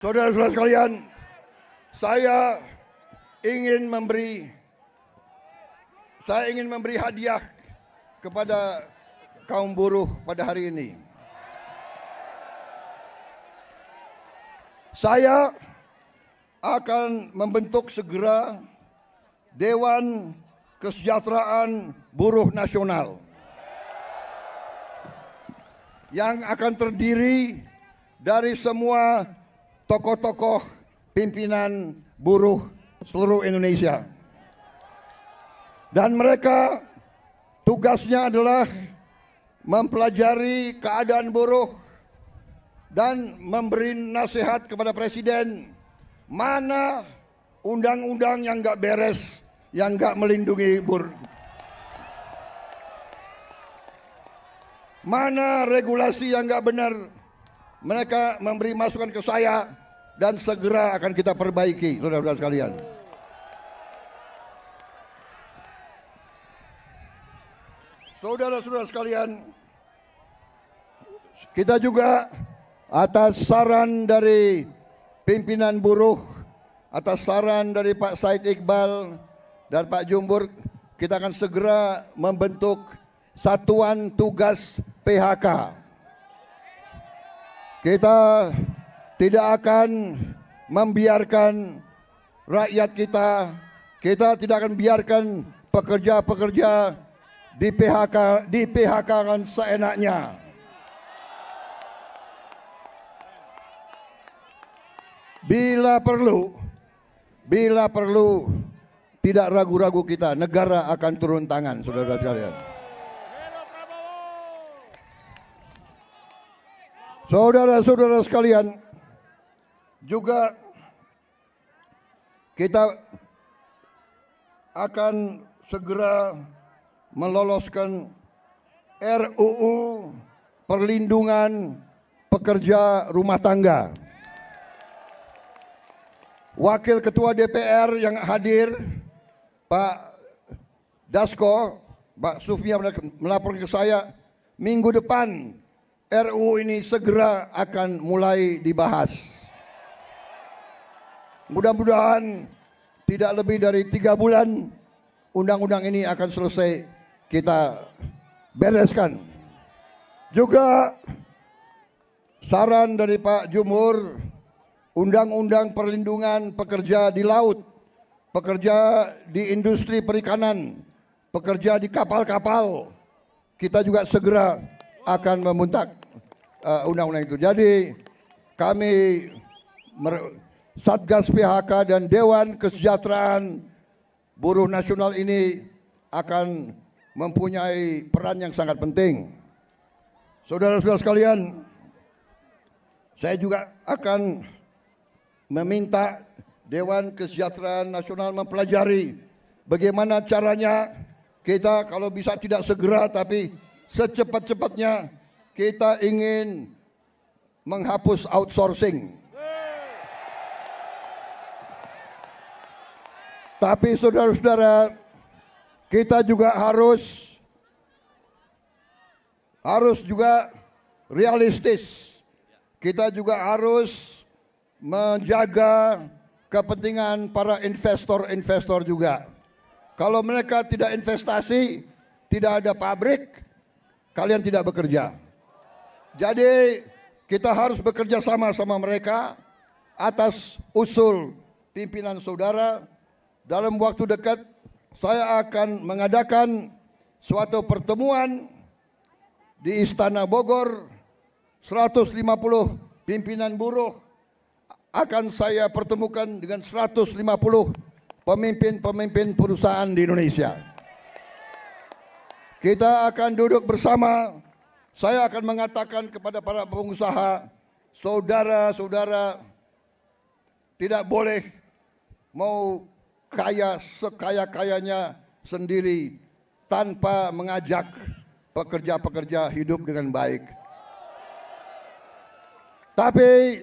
Saudara-saudara sekalian, saya ingin memberi hadiah kepada kaum buruh pada hari ini. Saya akan membentuk segera Dewan Kesejahteraan Buruh Nasional yang akan terdiri dari semua tokoh-tokoh pimpinan buruh seluruh Indonesia. Dan mereka tugasnya adalah mempelajari keadaan buruh dan memberi nasihat kepada Presiden mana undang-undang yang nggak beres, yang nggak melindungi buruh. Mana regulasi yang nggak benar, mereka memberi masukan ke saya dan segera akan kita perbaiki, saudara-saudara sekalian. Saudara-saudara sekalian, kita juga atas saran dari pimpinan buruh, atas saran dari Pak Said Iqbal dan Pak Jumbur, kita akan segera membentuk Satuan Tugas PHK. Kita tidak akan membiarkan rakyat kita tidak akan biarkan pekerja-pekerja di PHK-kan seenaknya. Bila perlu tidak ragu-ragu kita, negara akan turun tangan, saudara-saudara sekalian. Saudara-saudara sekalian, juga kita akan segera meloloskan RUU Perlindungan Pekerja Rumah Tangga. Wakil Ketua DPR yang hadir, Pak Dasko, Pak Sufmi melapor ke saya, minggu depan RUU ini segera akan mulai dibahas. Mudah-mudahan tidak lebih dari 3 bulan undang-undang ini akan selesai kita bereskan. Juga saran dari Pak Jumhur, undang-undang perlindungan pekerja di laut, pekerja di industri perikanan, pekerja di kapal-kapal, kita juga segera akan memuntak undang-undang itu. Jadi kami Satgas PHK dan Dewan Kesejahteraan Buruh Nasional ini akan mempunyai peran yang sangat penting. Saudara-saudara sekalian, saya juga akan meminta Dewan Kesejahteraan Nasional mempelajari bagaimana caranya kita kalau bisa tidak segera tapi secepat-cepatnya kita ingin menghapus outsourcing. Tapi saudara-saudara, kita juga harus juga realistis. Kita juga harus menjaga kepentingan para investor juga. Kalau mereka tidak investasi, tidak ada pabrik, kalian tidak bekerja. Jadi kita harus bekerja sama mereka atas usul pimpinan saudara. Dalam waktu dekat saya akan mengadakan suatu pertemuan di Istana Bogor. 150 pimpinan buruh akan saya pertemukan dengan 150 pemimpin perusahaan di Indonesia. Kita akan duduk bersama. Saya akan mengatakan kepada para pengusaha, saudara-saudara tidak boleh mau kaya sekaya-kayanya sendiri tanpa mengajak pekerja-pekerja hidup dengan baik. Tapi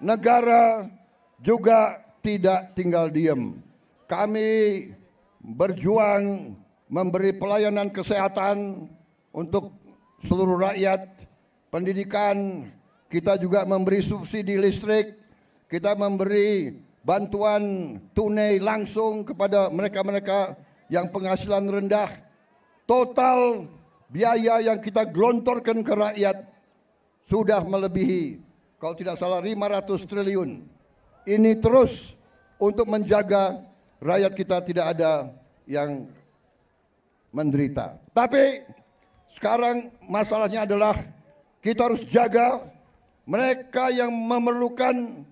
negara juga tidak tinggal diam. Kami berjuang memberi pelayanan kesehatan untuk seluruh rakyat, pendidikan, kita juga memberi subsidi listrik, kita memberi bantuan tunai langsung kepada mereka-mereka yang penghasilan rendah. Total biaya yang kita gelontorkan ke rakyat sudah melebihi, kalau tidak salah, 500 triliun. Ini terus untuk menjaga rakyat kita tidak ada yang menderita. Tapi sekarang masalahnya adalah kita harus jaga mereka yang memerlukan,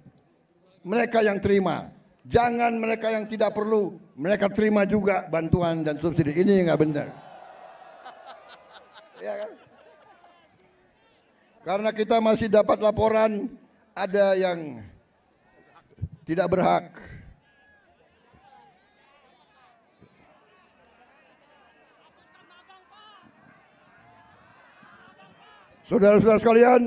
mereka yang terima. Jangan mereka yang tidak perlu, mereka terima juga bantuan dan subsidi. Ini nggak benar. Ya kan? Karena kita masih dapat laporan ada yang tidak berhak. Saudara-saudara sekalian,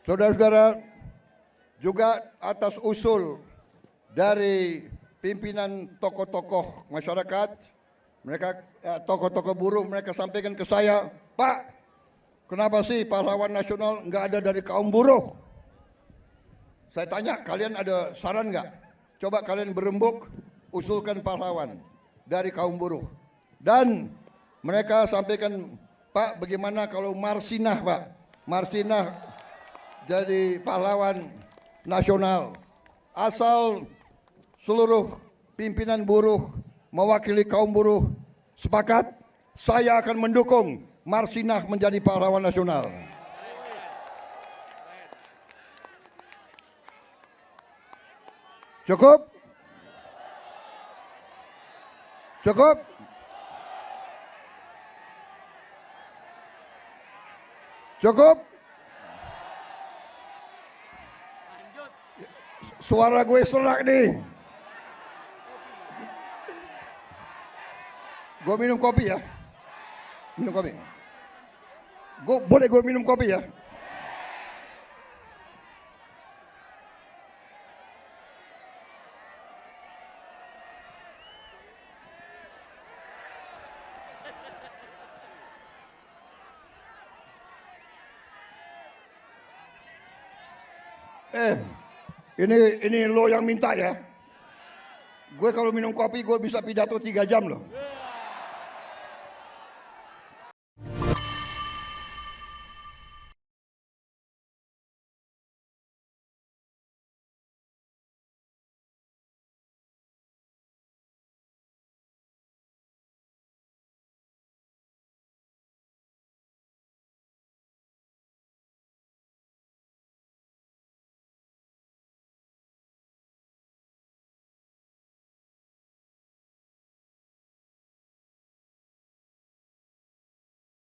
saudara-saudara, juga atas usul dari pimpinan tokoh-tokoh masyarakat, mereka tokoh-tokoh buruh, mereka sampaikan ke saya, Pak, kenapa sih pahlawan nasional nggak ada dari kaum buruh? Saya tanya, kalian ada saran nggak? Coba kalian berembuk, usulkan pahlawan dari kaum buruh. Dan mereka sampaikan, Pak, bagaimana kalau Marsinah, Pak? Marsinah jadi pahlawan nasional. Asal seluruh pimpinan buruh mewakili kaum buruh sepakat, saya akan mendukung Marsinah menjadi pahlawan nasional. Cukup? Cukup? Cukup? Suara gue serak nih. Gue minum kopi ya. Minum kopi. Boleh gue minum kopi ya? Ini lo yang minta ya. Gue kalau minum kopi gue bisa pidato 3 jam loh.